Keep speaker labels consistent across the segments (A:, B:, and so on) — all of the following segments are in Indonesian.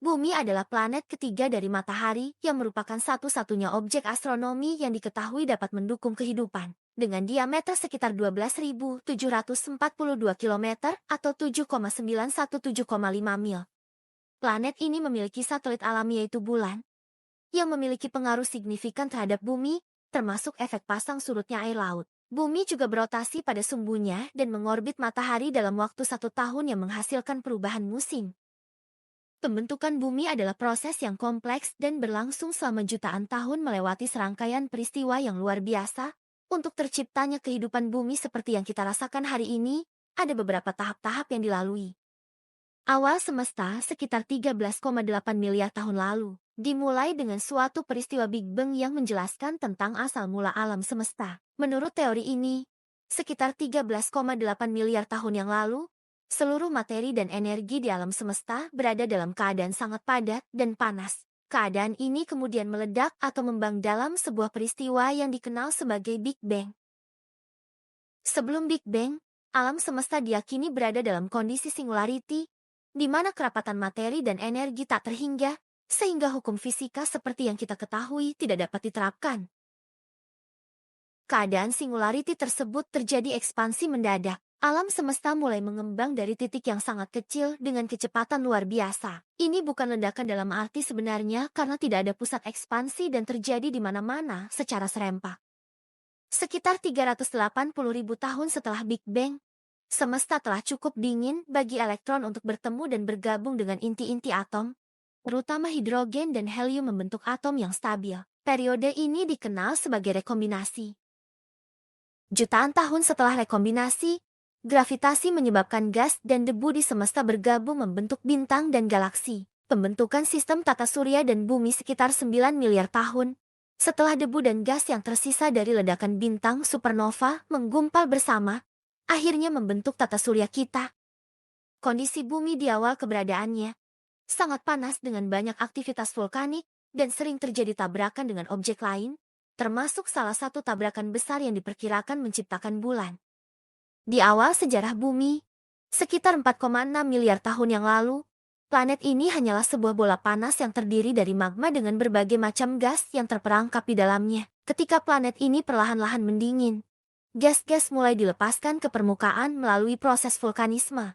A: Bumi adalah planet ketiga dari Matahari yang merupakan satu-satunya objek astronomi yang diketahui dapat mendukung kehidupan. Dengan diameter sekitar 12.742 km atau 7,917,5 mil. Planet ini memiliki satelit alami yaitu bulan, yang memiliki pengaruh signifikan terhadap bumi, termasuk efek pasang surutnya air laut. Bumi juga berotasi pada sumbunya dan mengorbit matahari dalam waktu 1 tahun yang menghasilkan perubahan musim. Pembentukan bumi adalah proses yang kompleks dan berlangsung selama jutaan tahun melewati serangkaian peristiwa yang luar biasa. Untuk terciptanya kehidupan bumi seperti yang kita rasakan hari ini, ada beberapa tahap-tahap yang dilalui. Awal semesta sekitar 13,8 miliar tahun lalu, dimulai dengan suatu peristiwa Big Bang yang menjelaskan tentang asal mula alam semesta. Menurut teori ini, sekitar 13,8 miliar tahun yang lalu, seluruh materi dan energi di alam semesta berada dalam keadaan sangat padat dan panas. Keadaan ini kemudian meledak atau membang dalam sebuah peristiwa yang dikenal sebagai Big Bang. Sebelum Big Bang, alam semesta diyakini berada dalam kondisi singularity, di mana kerapatan materi dan energi tak terhingga, sehingga hukum fisika seperti yang kita ketahui tidak dapat diterapkan. Keadaan singularity tersebut terjadi ekspansi mendadak. Alam semesta mulai mengembang dari titik yang sangat kecil dengan kecepatan luar biasa. Ini bukan ledakan dalam arti sebenarnya karena tidak ada pusat ekspansi dan terjadi di mana-mana secara serempak. Sekitar 380.000 tahun setelah Big Bang, semesta telah cukup dingin bagi elektron untuk bertemu dan bergabung dengan inti-inti atom, terutama hidrogen dan helium membentuk atom yang stabil. Periode ini dikenal sebagai rekombinasi. Jutaan tahun setelah rekombinasi, gravitasi menyebabkan gas dan debu di semesta bergabung membentuk bintang dan galaksi. Pembentukan sistem tata surya dan bumi sekitar 9 miliar tahun. Setelah debu dan gas yang tersisa dari ledakan bintang supernova menggumpal bersama, akhirnya membentuk tata surya kita. Kondisi bumi di awal keberadaannya sangat panas dengan banyak aktivitas vulkanik dan sering terjadi tabrakan dengan objek lain, termasuk salah satu tabrakan besar yang diperkirakan menciptakan bulan. Di awal sejarah bumi, sekitar 4,6 miliar tahun yang lalu, planet ini hanyalah sebuah bola panas yang terdiri dari magma dengan berbagai macam gas yang terperangkap di dalamnya. Ketika planet ini perlahan-lahan mendingin, gas-gas mulai dilepaskan ke permukaan melalui proses vulkanisme.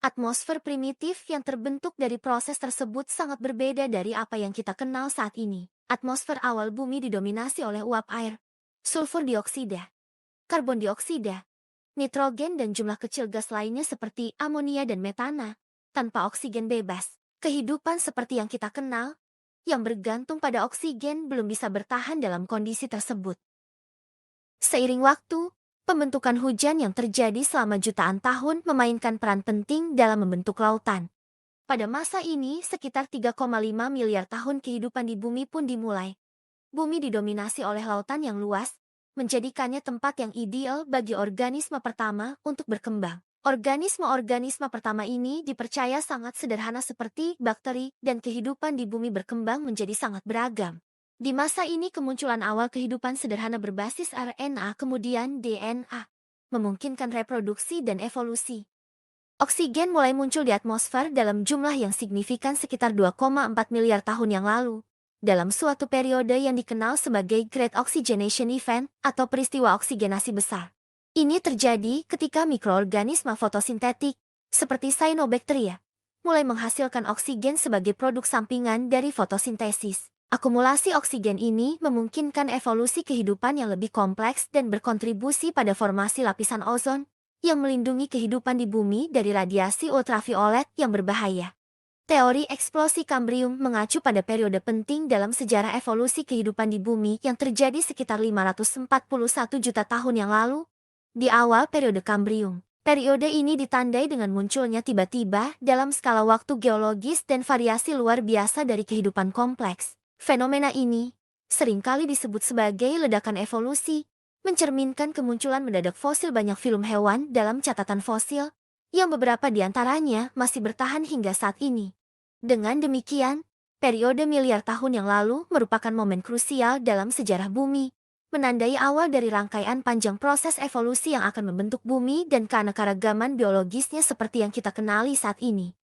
A: Atmosfer primitif yang terbentuk dari proses tersebut sangat berbeda dari apa yang kita kenal saat ini. Atmosfer awal bumi didominasi oleh uap air, sulfur dioksida, karbon dioksida, nitrogen dan jumlah kecil gas lainnya seperti amonia dan metana, tanpa oksigen bebas. Kehidupan seperti yang kita kenal, yang bergantung pada oksigen belum bisa bertahan dalam kondisi tersebut. Seiring waktu, pembentukan hujan yang terjadi selama jutaan tahun memainkan peran penting dalam membentuk lautan. Pada masa ini, sekitar 3,5 miliar tahun kehidupan di bumi pun dimulai. Bumi didominasi oleh lautan yang luas, menjadikannya tempat yang ideal bagi organisme pertama untuk berkembang. Organisme-organisme pertama ini dipercaya sangat sederhana seperti bakteri dan kehidupan di bumi berkembang menjadi sangat beragam. Di masa ini kemunculan awal kehidupan sederhana berbasis RNA kemudian DNA, memungkinkan reproduksi dan evolusi. Oksigen mulai muncul di atmosfer dalam jumlah yang signifikan sekitar 2,4 miliar tahun yang lalu, dalam suatu periode yang dikenal sebagai Great Oxygenation Event atau peristiwa oksigenasi besar. Ini terjadi ketika mikroorganisme fotosintetik, seperti cyanobacteria, mulai menghasilkan oksigen sebagai produk sampingan dari fotosintesis. Akumulasi oksigen ini memungkinkan evolusi kehidupan yang lebih kompleks dan berkontribusi pada formasi lapisan ozon, yang melindungi kehidupan di bumi dari radiasi ultraviolet yang berbahaya. Teori eksplosi Kambrium mengacu pada periode penting dalam sejarah evolusi kehidupan di bumi yang terjadi sekitar 541 juta tahun yang lalu, di awal periode Kambrium. Periode ini ditandai dengan munculnya tiba-tiba dalam skala waktu geologis dan variasi luar biasa dari kehidupan kompleks. Fenomena ini seringkali disebut sebagai ledakan evolusi, mencerminkan kemunculan mendadak fosil banyak filum hewan dalam catatan fosil, yang beberapa di antaranya masih bertahan hingga saat ini. Dengan demikian, periode miliar tahun yang lalu merupakan momen krusial dalam sejarah bumi, menandai awal dari rangkaian panjang proses evolusi yang akan membentuk bumi dan keanekaragaman biologisnya seperti yang kita kenali saat ini.